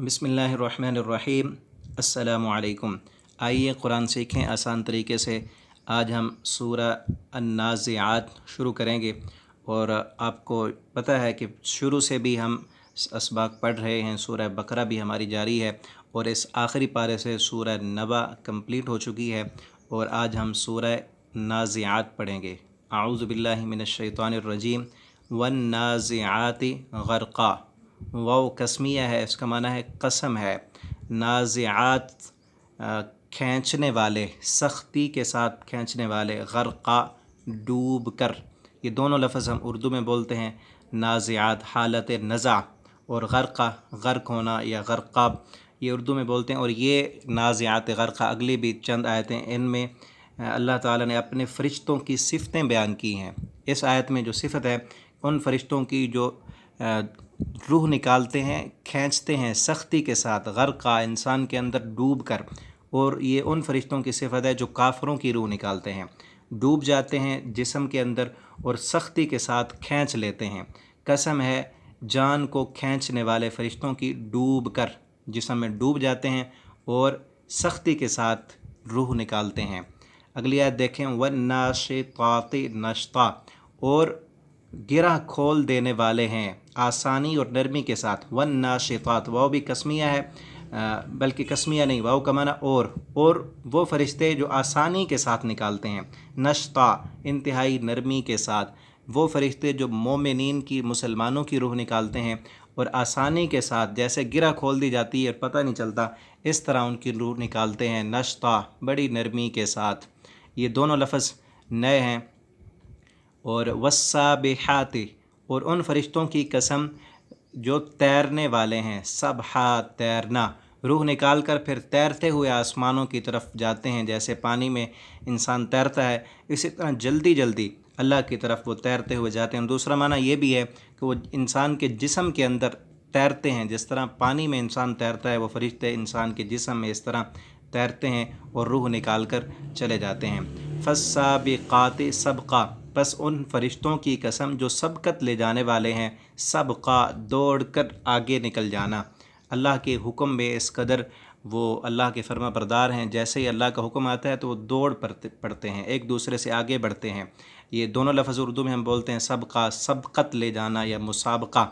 بسم اللہ الرحمن الرحیم۔ السلام علیکم۔ آئیے قرآن سیکھیں آسان طریقے سے۔ آج ہم سورہ النازعات شروع کریں گے، اور آپ کو پتہ ہے کہ شروع سے بھی ہم اسباق پڑھ رہے ہیں۔ سورہ بقرہ بھی ہماری جاری ہے، اور اس آخری پارے سے سورہ نبا کمپلیٹ ہو چکی ہے، اور آج ہم سورہ نازعات پڑھیں گے۔ اعوذ باللہ من الشیطان الرجیم۔ والنازعات غرقا، واو قسمیہ ہے، اس کا معنی ہے قسم ہے۔ نازعات کھینچنے والے، سختی کے ساتھ کھینچنے والے، غرقا ڈوب کر۔ یہ دونوں لفظ ہم اردو میں بولتے ہیں، نازعات حالت نزع، اور غرقا غرق ہونا یا غرقاب یہ اردو میں بولتے ہیں۔ اور یہ نازعات غرقا اگلی بھی چند آیتیں، ان میں اللہ تعالیٰ نے اپنے فرشتوں کی صفتیں بیان کی ہیں۔ اس آیت میں جو صفت ہے ان فرشتوں کی جو روح نکالتے ہیں، کھینچتے ہیں سختی کے ساتھ، غرقا انسان کے اندر ڈوب کر۔ اور یہ ان فرشتوں کی صفت ہے جو کافروں کی روح نکالتے ہیں، ڈوب جاتے ہیں جسم کے اندر اور سختی کے ساتھ کھینچ لیتے ہیں۔ قسم ہے جان کو کھینچنے والے فرشتوں کی، ڈوب کر جسم میں ڈوب جاتے ہیں اور سختی کے ساتھ روح نکالتے ہیں۔ اگلی آیت دیکھیں، وَالنَّاشِطَاتِ نَشْطًا، اور گرہ کھول دینے والے ہیں آسانی اور نرمی کے ساتھ۔ وَالنَّاشِطَات، واو بھی قسمیہ ہے، بلکہ قسمیہ نہیں، واو کا معنی اور وہ فرشتے جو آسانی کے ساتھ نکالتے ہیں، نشطا انتہائی نرمی کے ساتھ۔ وہ فرشتے جو مومنین کی، مسلمانوں کی روح نکالتے ہیں اور آسانی کے ساتھ، جیسے گرہ کھول دی جاتی ہے اور پتہ نہیں چلتا، اس طرح ان کی روح نکالتے ہیں، نشطا بڑی نرمی کے ساتھ۔ یہ دونوں لفظ نئے ہیں۔ اور والسابحات، اور ان فرشتوں کی قسم جو تیرنے والے ہیں، سبحا تیرنا، روح نکال کر پھر تیرتے ہوئے آسمانوں کی طرف جاتے ہیں، جیسے پانی میں انسان تیرتا ہے، اسی طرح جلدی جلدی اللہ کی طرف وہ تیرتے ہوئے جاتے ہیں۔ دوسرا معنی یہ بھی ہے کہ وہ انسان کے جسم کے اندر تیرتے ہیں، جس طرح پانی میں انسان تیرتا ہے، وہ فرشتے انسان کے جسم میں اس طرح تیرتے ہیں اور روح نکال کر چلے جاتے ہیں۔ فالسابقات سبقا، بس ان فرشتوں کی قسم جو سبقت لے جانے والے ہیں، سبقا دوڑ کر آگے نکل جانا۔ اللہ کے حکم میں اس قدر وہ اللہ کے فرما بردار ہیں، جیسے ہی اللہ کا حکم آتا ہے تو وہ دوڑ پڑتے ہیں، ایک دوسرے سے آگے بڑھتے ہیں۔ یہ دونوں لفظ اردو میں ہم بولتے ہیں سبقا، سبقت لے جانا یا مسابقہ،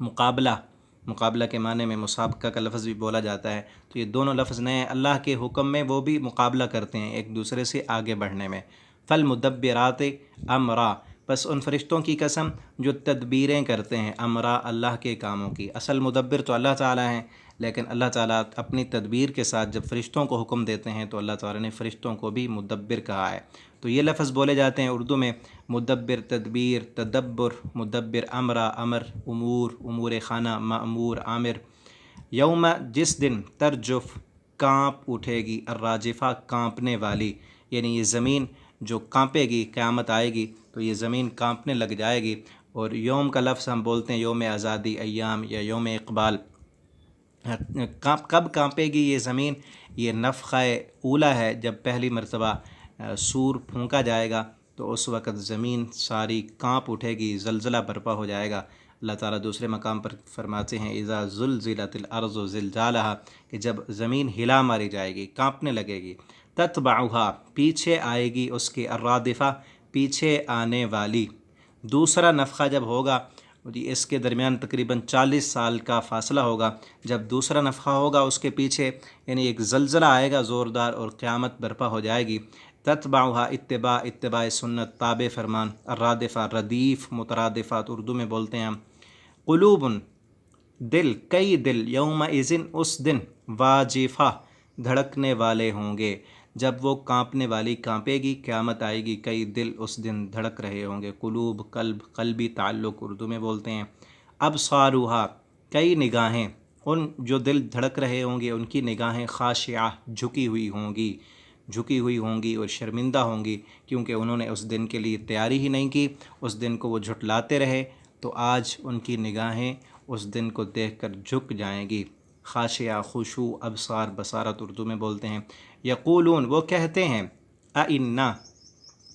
مقابلہ کے معنی میں مسابقہ کا لفظ بھی بولا جاتا ہے۔ تو یہ دونوں لفظ نئے، اللہ کے حکم میں وہ بھی مقابلہ کرتے ہیں ایک دوسرے سے آگے بڑھنے میں۔ فالمدبرات امرا، بس ان فرشتوں کی قسم جو تدبیریں کرتے ہیں، امرا اللہ کے کاموں کی۔ اصل مدبر تو اللہ تعالیٰ ہیں، لیکن اللہ تعالیٰ اپنی تدبیر کے ساتھ جب فرشتوں کو حکم دیتے ہیں تو اللہ تعالیٰ نے فرشتوں کو بھی مدبر کہا ہے۔ تو یہ لفظ بولے جاتے ہیں اردو میں، مدبر تدبیر، تدبر، مدبر امرا امر، امور امور خانہ، مأمور عامر۔ یوم جس دن، ترجف کانپ اٹھے گی، الراجفہ کانپنے والی، یعنی یہ زمین جو کانپے گی، قیامت آئے گی تو یہ زمین کانپنے لگ جائے گی۔ اور یوم کا لفظ ہم بولتے ہیں یوم آزادی، ایام یا یوم اقبال۔ کب کانپے گی یہ زمین؟ یہ نفخہ اولا ہے، جب پہلی مرتبہ سور پھونکا جائے گا تو اس وقت زمین ساری کانپ اٹھے گی، زلزلہ برپا ہو جائے گا۔ اللہ تعالیٰ دوسرے مقام پر فرماتے ہیں اذا زلزلت الارض زلزالہا، کہ جب زمین ہلا ماری جائے گی، کانپنے لگے گی۔ تتبعہا، پیچھے آئے گی اس کی، الرادفہ پیچھے آنے والی۔ دوسرا نفخہ جب ہوگا، اس کے درمیان تقریباً 40 سال کا فاصلہ ہوگا، جب دوسرا نفخہ ہوگا اس کے پیچھے یعنی ایک زلزلہ آئے گا زوردار اور قیامت برپا ہو جائے گی۔ تتبعہا اتباع سنت، تابع فرمان، الرادفہ ردیف، مترادفات اردو میں بولتے ہیں ہم۔ قلوب دل، کئی دل، یومئذ اس دن، واجفہ دھڑکنے والے ہوں گے۔ جب وہ کانپنے والی کانپے گی، قیامت آئے گی، کئی دل اس دن دھڑک رہے ہوں گے۔ قلوب قلب، قلبی تعلق اردو میں بولتے ہیں۔ ابصارھا، کئی نگاہیں، ان جو دل دھڑک رہے ہوں گے ان کی نگاہیں، خاشعہ جھکی ہوئی ہوں گی اور شرمندہ ہوں گی، کیونکہ انہوں نے اس دن کے لیے تیاری ہی نہیں کی، اس دن کو وہ جھٹلاتے رہے، تو آج ان کی نگاہیں اس دن کو دیکھ کر جھک جائیں گی۔ خاشعہ، خشوع، ابصار بصارت اردو میں بولتے ہیں۔ یقولون، وہ کہتے ہیں، اِنَّا،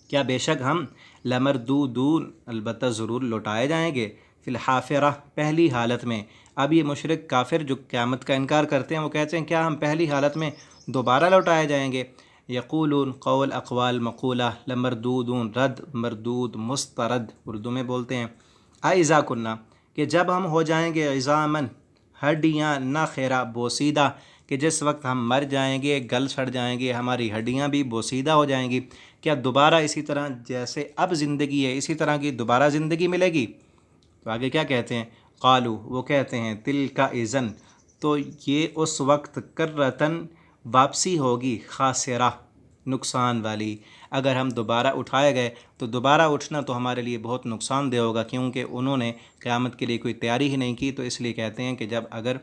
کیا بے شک ہم، لمردودون، البتہ ضرور لوٹائے جائیں گے، فی الحافرہ، پہلی حالت میں، اب یہ مشرک کافر جو قیامت کا انکار کرتے ہیں وہ کہتے ہیں کیا ہم پہلی حالت میں دوبارہ لوٹائے جائیں گے؟ یقولون قول اقوال مقولہ لمردودون رد مردود مسترد اردو میں بولتے ہیں اذا کننا کہ جب ہم ہو جائیں گے عظامن ہڈیاں نہ خیرہ بوسیدہ کہ جس وقت ہم مر جائیں گے گل سڑ جائیں گے ہماری ہڈیاں بھی بوسیدہ ہو جائیں گی کیا دوبارہ اسی طرح جیسے اب زندگی ہے اسی طرح کی دوبارہ زندگی ملے گی؟ تو آگے کیا کہتے ہیں قالو وہ کہتے ہیں تلک اذن تو یہ اس وقت کرتن واپسی ہوگی خاسرہ نقصان والی اگر ہم دوبارہ اٹھائے گئے تو دوبارہ اٹھنا تو ہمارے لیے بہت نقصان دہ ہوگا کیونکہ انہوں نے قیامت کے لیے کوئی تیاری ہی نہیں کی تو اس لیے کہتے ہیں کہ جب اگر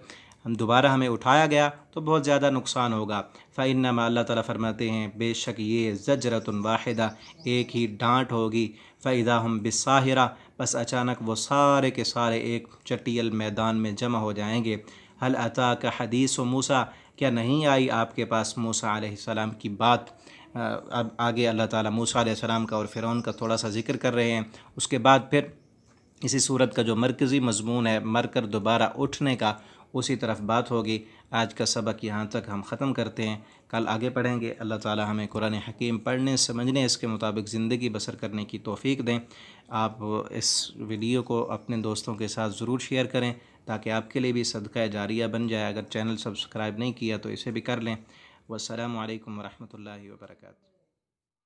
ہم دوبارہ ہمیں اٹھایا گیا تو بہت زیادہ نقصان ہوگا فإنما اللہ تعالیٰ فرماتے ہیں بے شک یہ زجرۃ واحدہ ایک ہی ڈانٹ ہوگی فإذا ہم بالساہرہ بس اچانک وہ سارے کے سارے ایک چٹیل میدان میں جمع ہو جائیں گے هل اتاک حدیث موسیٰ کیا نہیں آئی آپ کے پاس موسیٰ علیہ السلام کی بات؟ اب آگے اللہ تعالیٰ موسیٰ علیہ السلام کا اور فرعون کا تھوڑا سا ذکر کر رہے ہیں اس کے بعد پھر اسی صورت کا جو مرکزی مضمون ہے مر کر دوبارہ اٹھنے کا اسی طرف بات ہوگی۔ آج کا سبق یہاں تک ہم ختم کرتے ہیں، کل آگے پڑھیں گے۔ اللہ تعالی ہمیں قرآن حکیم پڑھنے سمجھنے اس کے مطابق زندگی بسر کرنے کی توفیق دیں۔ آپ اس ویڈیو کو اپنے دوستوں کے ساتھ ضرور شیئر کریں تاکہ آپ کے لیے بھی صدقہ جاریہ بن جائے۔ اگر چینل سبسکرائب نہیں کیا تو اسے بھی کر لیں۔ والسلام علیکم ورحمۃ اللہ وبرکاتہ۔